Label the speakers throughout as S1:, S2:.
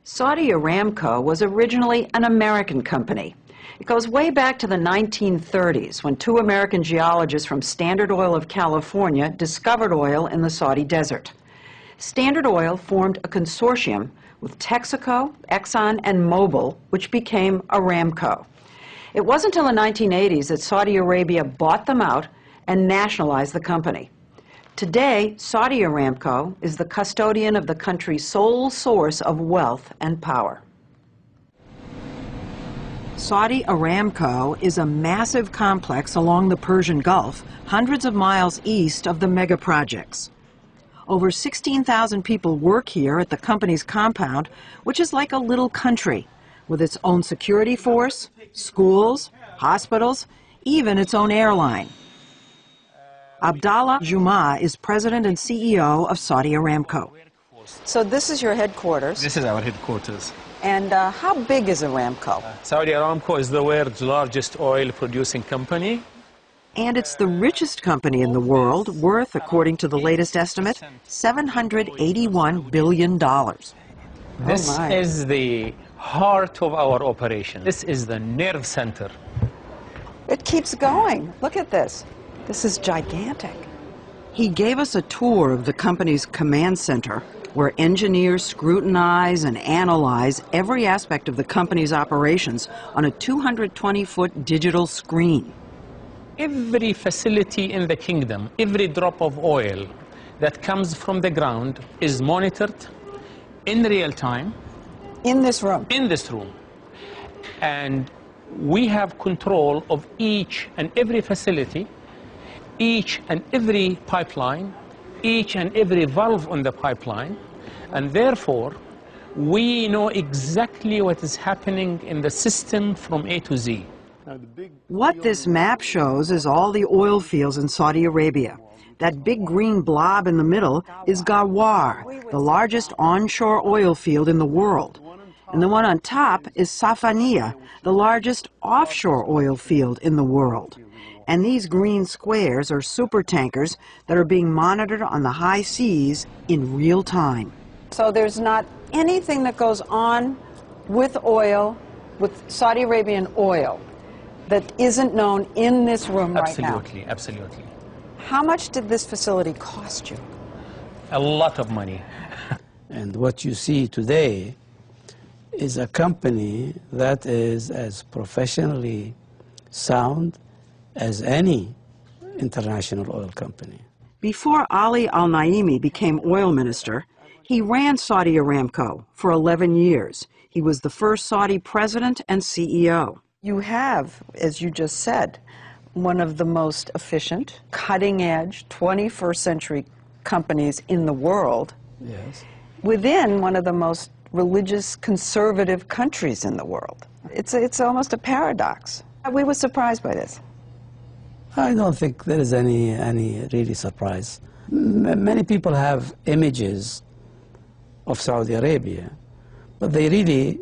S1: Saudi Aramco was originally an American company. It goes way back to the 1930s when two American geologists from Standard Oil of California discovered oil in the Saudi desert. Standard Oil formed a consortium with Texaco, Exxon, and Mobil, which became Aramco. It wasn't until the 1980s that Saudi Arabia bought them out and nationalized the company. Today, Saudi Aramco is the custodian of the country's sole source of wealth and power. Saudi Aramco is a massive complex along the Persian Gulf, hundreds of miles east of the mega projects. Over 16,000 people work here at the company's compound, which is like a little country, with its own security force, schools, hospitals, even its own airline. Abdallah Juma is president and CEO of Saudi Aramco. So this is your headquarters.
S2: This is our headquarters.
S1: And how big is Aramco?
S2: Saudi Aramco is the world's largest oil producing company.
S1: And it's the richest company in the world, worth, according to the latest estimate, $781 billion.
S2: This is the heart of our operation. This is the nerve center.
S1: It keeps going. Look at this. This is gigantic. He gave us a tour of the company's command center, where engineers scrutinize and analyze every aspect of the company's operations on a 220-foot digital screen.
S2: Every facility in the kingdom, every drop of oil that comes from the ground is monitored in real time.
S1: In this room?
S2: In this room. And we have control of each and every facility, each and every pipeline, each and every valve on the pipeline, and therefore we know exactly what is happening in the system from A to Z.
S1: What this map shows is all the oil fields in Saudi Arabia. That big green blob in the middle is Ghawar, the largest onshore oil field in the world. And the one on top is Safaniya, the largest offshore oil field in the world. And these green squares are supertankers that are being monitored on the high seas in real time. So there's not anything that goes on with oil, with Saudi Arabian oil, that isn't known in this room right now?
S2: Absolutely, absolutely.
S1: How much did this facility cost you?
S2: A lot of money.
S3: And what you see today is a company that is as professionally sound as any international oil company.
S1: Before Ali Al-Naimi became oil minister, he ran Saudi Aramco for 11 years. He was the first Saudi president and CEO. You have, as you just said, one of the most efficient, cutting-edge, 21st century companies in the world.
S3: Yes.
S1: Within one of the most religious, conservative countries in the world. It's almost a paradox. We were surprised by this.
S3: I don't think there is any really surprise. Many people have images of Saudi Arabia, but they really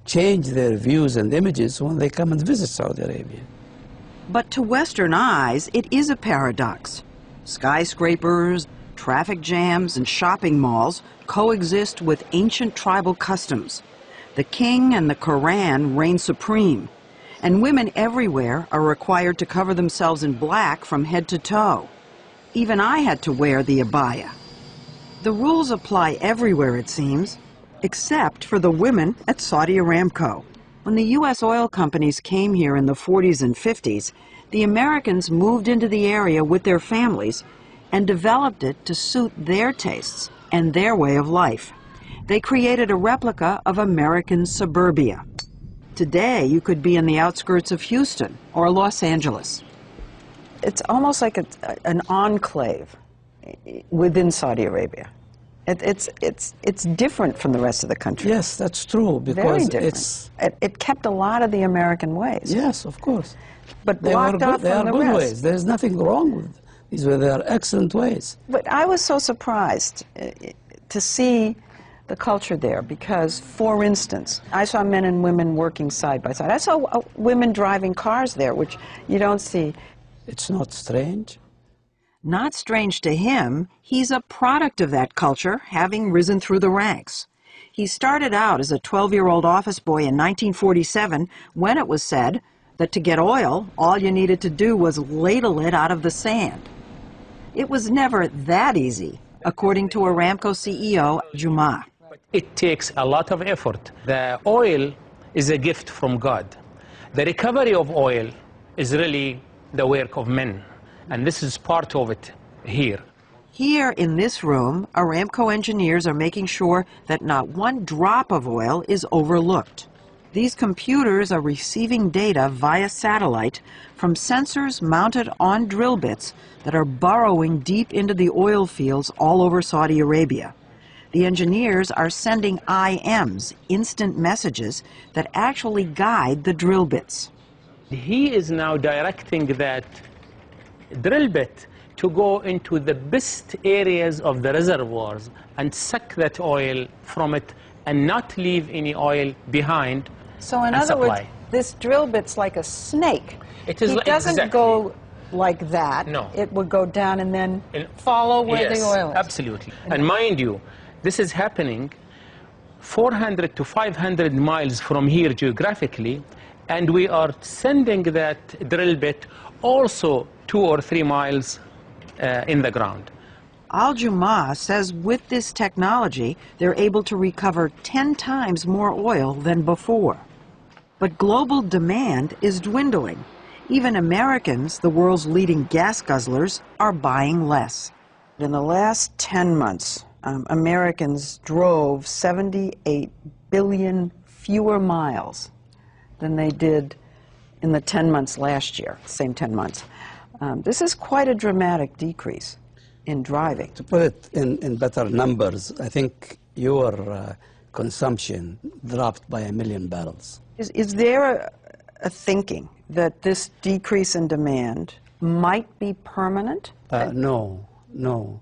S3: change their views and images when they come and visit Saudi Arabia.
S1: But to Western eyes, it is a paradox. Skyscrapers, traffic jams, and shopping malls coexist with ancient tribal customs. The king and the Quran reign supreme, and women everywhere are required to cover themselves in black from head to toe. Even I had to wear the abaya. The rules apply everywhere, it seems, except for the women at Saudi Aramco. When the U.S. oil companies came here in the 40s and 50s, the Americans moved into the area with their families and developed it to suit their tastes and their way of life. They created a replica of American suburbia. Today, you could be in the outskirts of Houston or Los Angeles. It's almost like an enclave within Saudi Arabia. It's different from the rest of the country.
S3: Yes, that's true, because
S1: it kept a lot of the American ways.
S3: Yes, of course.
S1: But blocked off from the rest.
S3: Ways. There's nothing wrong with these. They are excellent ways.
S1: But I was so surprised to see the culture there because, for instance, I saw men and women working side by side. I saw women driving cars there, which you don't see.
S3: It's not strange.
S1: Not strange to him. He's a product of that culture, having risen through the ranks. He started out as a 12-year-old office boy in 1947 when it was said that to get oil, all you needed to do was ladle it out of the sand. It was never that easy, according to Aramco CEO Juma.
S2: It takes a lot of effort. The oil is a gift from God. The recovery of oil is really the work of men, and this is part of it here.
S1: Here in this room, Aramco engineers are making sure that not one drop of oil is overlooked. These computers are receiving data via satellite from sensors mounted on drill bits that are burrowing deep into the oil fields all over Saudi Arabia. The engineers are sending IMs, instant messages, that actually guide the drill bits.
S2: He is now directing that drill bit to go into the best areas of the reservoirs and suck that oil from it and not leave any oil behind.
S1: So in other words, this drill bit's like a snake.
S2: It is.
S1: It doesn't go like that.
S2: No.
S1: It would go down and then follow where the oil is.
S2: Absolutely. And mind you, this is happening 400 to 500 miles from here geographically, and we are sending that drill bit also 2 or 3 miles in the ground.
S1: Al-Juma says with this technology, they're able to recover 10 times more oil than before. But global demand is dwindling. Even Americans, the world's leading gas guzzlers, are buying less. In the last 10 months, Americans drove 78 billion fewer miles than they did in the 10 months last year, same 10 months. This is quite a dramatic decrease in driving.
S3: To put it in better numbers, I think your consumption dropped by 1 million barrels.
S1: Is there a thinking that this decrease in demand might be permanent?
S3: No.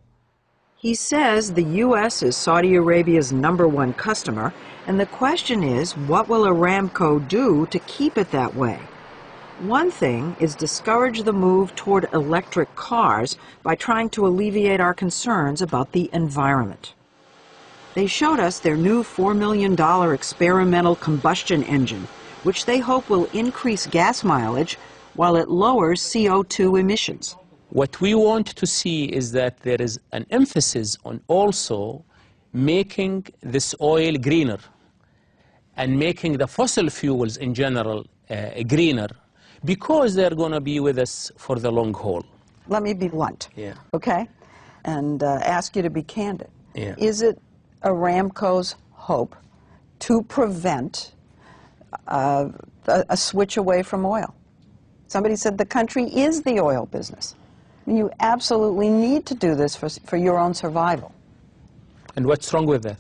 S1: He says the U.S. is Saudi Arabia's #1 customer, and the question is, what will Aramco do to keep it that way? One thing is discourage the move toward electric cars by trying to alleviate our concerns about the environment. They showed us their new $4 million experimental combustion engine, which they hope will increase gas mileage while it lowers CO2 emissions.
S2: What we want to see is that there is an emphasis on also making this oil greener and making the fossil fuels in general greener, because they're going to be with us for the long haul.
S1: Let me be blunt, okay? And ask you to be candid.
S2: Yeah.
S1: Is it Aramco's hope to prevent a switch away from oil? Somebody said the country is the oil business. You absolutely need to do this for your own survival.
S2: And what's wrong with that?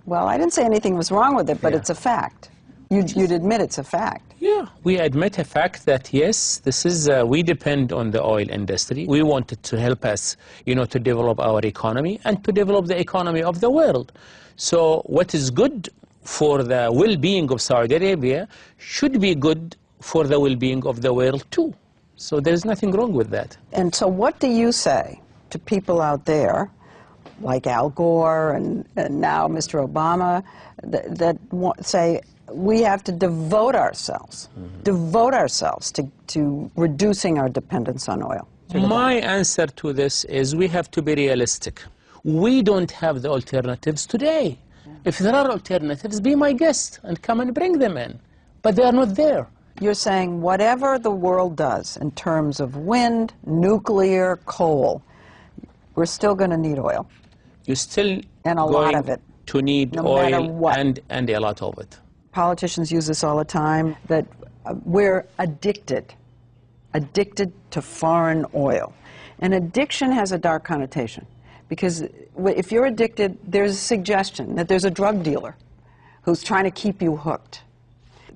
S1: Well, I didn't say anything was wrong with it, but it's a fact. You'd admit it's a fact.
S2: Yeah, we admit a fact that yes, this is, we depend on the oil industry. We want it to help us, to develop our economy and to develop the economy of the world. So what is good for the well-being of Saudi Arabia should be good for the well-being of the world too. So there's nothing wrong with that.
S1: And so what do you say to people out there, like Al Gore and now Mr. Obama, that say we have to devote ourselves to reducing our dependence on oil?
S2: My answer to this is we have to be realistic. We don't have the alternatives today. If there are alternatives, be my guest and come and bring them in. But they are not there.
S1: You're saying whatever the world does in terms of wind, nuclear, coal, we're still going to need oil.
S2: You're still
S1: and a lot of it,
S2: to need
S1: no
S2: oil and a lot of it.
S1: Politicians use this all the time, that we're addicted to foreign oil. And addiction has a dark connotation, because if you're addicted, there's a suggestion that there's a drug dealer who's trying to keep you hooked.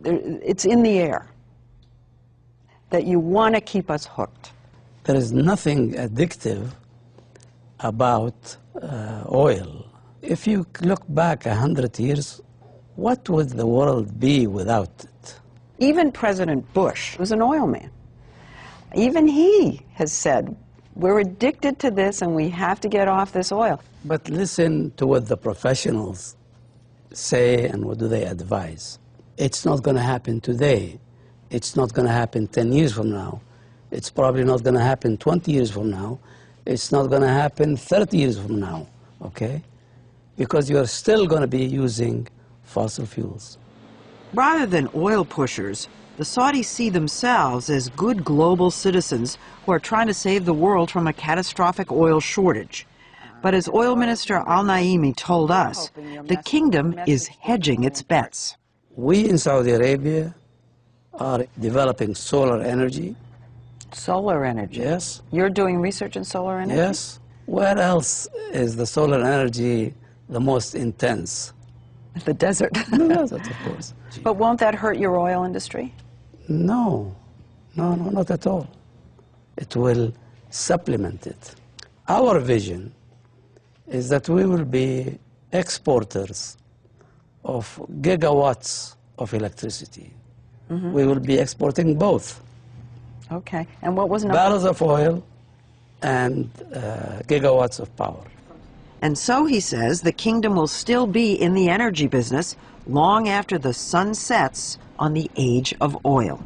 S1: It's in the air that you want to keep us hooked.
S3: There is nothing addictive about oil. If you look back 100 years, what would the world be without it?
S1: Even President Bush was an oil man. Even he has said, we're addicted to this and we have to get off this oil.
S3: But listen to what the professionals say and what do they advise? It's not going to happen today. It's not going to happen 10 years from now. It's probably not going to happen 20 years from now. It's not going to happen 30 years from now, okay? Because you're still going to be using fossil fuels.
S1: Rather than oil pushers, the Saudis see themselves as good global citizens who are trying to save the world from a catastrophic oil shortage. But as Oil Minister Al Naimi told us, the kingdom is hedging its bets.
S3: We in Saudi Arabia are developing solar energy.
S1: Solar energy?
S3: Yes.
S1: You're doing research in solar energy?
S3: Yes. Where else is the solar energy the most intense?
S1: The desert.
S3: The desert, of course.
S1: But won't that hurt your oil industry?
S3: No, not at all. It will supplement it. Our vision is that we will be exporters of gigawatts of electricity. We will be exporting both.
S1: Okay. And what was
S3: barrels of oil and gigawatts of power.
S1: And so he says the kingdom will still be in the energy business long after the sun sets on the age of oil.